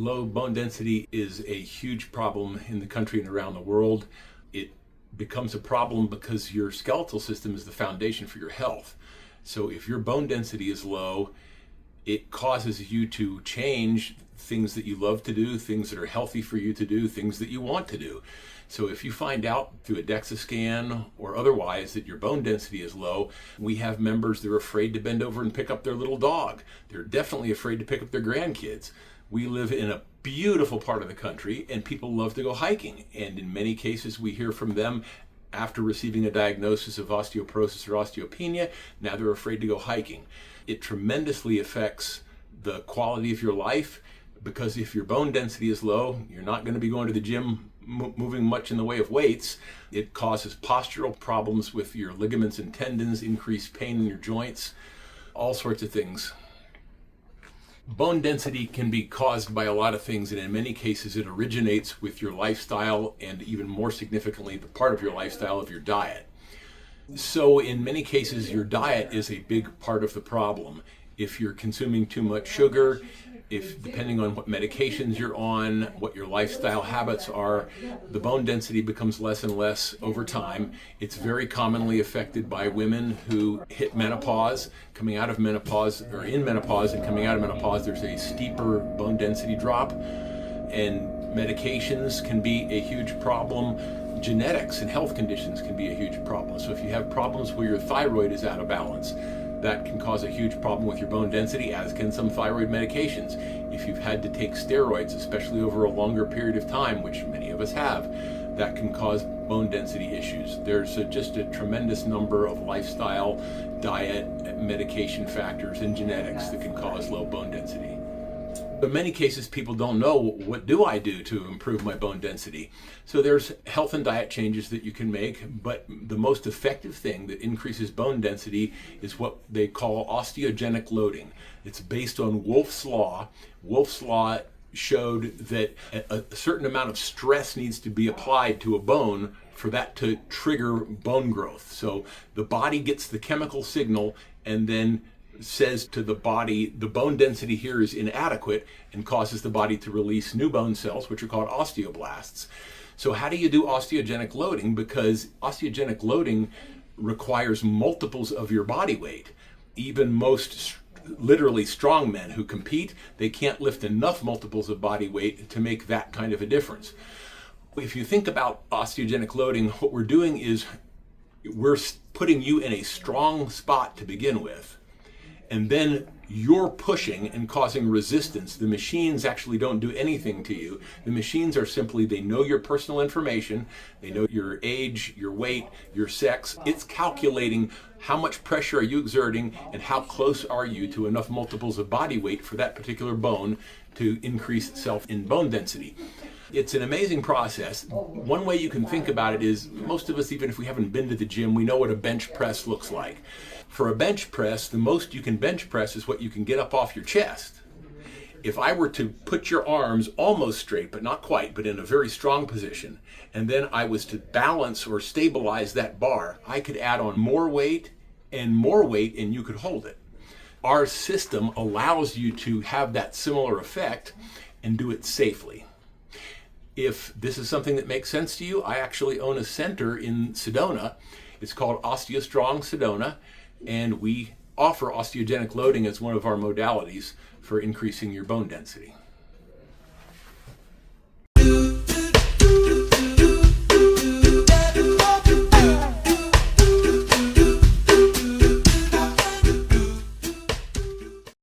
Low bone density is a huge problem in the country and around the world. It becomes a problem because your skeletal system is the foundation for your health. So if your bone density is low, it causes you to change things that you love to do, things that are healthy for you to do, things that you want to do. So if you find out through a DEXA scan or otherwise that your bone density is low, we have members that are afraid to bend over and pick up their little dog. They're definitely afraid to pick up their grandkids. We live in a beautiful part of the country and people love to go hiking. And in many cases, we hear from them after receiving a diagnosis of osteoporosis or osteopenia, now they're afraid to go hiking. It tremendously affects the quality of your life because if your bone density is low, you're not going to be going to the gym moving much in the way of weights. It causes postural problems with your ligaments and tendons, increased pain in your joints, all sorts of things. Bone density can be caused by a lot of things, and in many cases it originates with your lifestyle and even more significantly the part of your lifestyle of your diet. So in many cases your diet is a big part of the problem. If you're consuming too much sugar, if depending on what medications you're on, what your lifestyle habits are, the bone density becomes less and less over time. It's very commonly affected by women who hit menopause. Coming out of menopause, or in menopause and coming out of menopause, there's a steeper bone density drop, and medications can be a huge problem. Genetics and health conditions can be a huge problem. So if you have problems where your thyroid is out of balance, that can cause a huge problem with your bone density, as can some thyroid medications. If you've had to take steroids, especially over a longer period of time, which many of us have, that can cause bone density issues. There's just a tremendous number of lifestyle, diet, medication factors, and genetics that can cause low bone density. In many cases, people don't know, what do I do to improve my bone density? So there's health and diet changes that you can make, but the most effective thing that increases bone density is what they call osteogenic loading. It's based on Wolff's law. Wolff's law showed that a certain amount of stress needs to be applied to a bone for that to trigger bone growth. So the body gets the chemical signal and then says to the body, the bone density here is inadequate, and causes the body to release new bone cells, which are called osteoblasts. So how do you do osteogenic loading? Because osteogenic loading requires multiples of your body weight. Even most literally strong men who compete, they can't lift enough multiples of body weight to make that kind of a difference. If you think about osteogenic loading, what we're doing is we're putting you in a strong spot to begin with. And then you're pushing and causing resistance. The machines actually don't do anything to you. The machines are simply, they know your personal information, they know your age, your weight, your sex. It's calculating how much pressure are you exerting and how close are you to enough multiples of body weight for that particular bone to increase itself in bone density. It's an amazing process. One way you can think about it is, most of us, even if we haven't been to the gym, we know what a bench press looks like. For a bench press, the most you can bench press is what you can get up off your chest. If I were to put your arms almost straight, but not quite, but in a very strong position, and then I was to balance or stabilize that bar, I could add on more weight, and you could hold it. Our system allows you to have that similar effect and do it safely. If this is something that makes sense to you, I actually own a center in Sedona. It's called OsteoStrong Sedona, and we offer osteogenic loading as one of our modalities for increasing your bone density.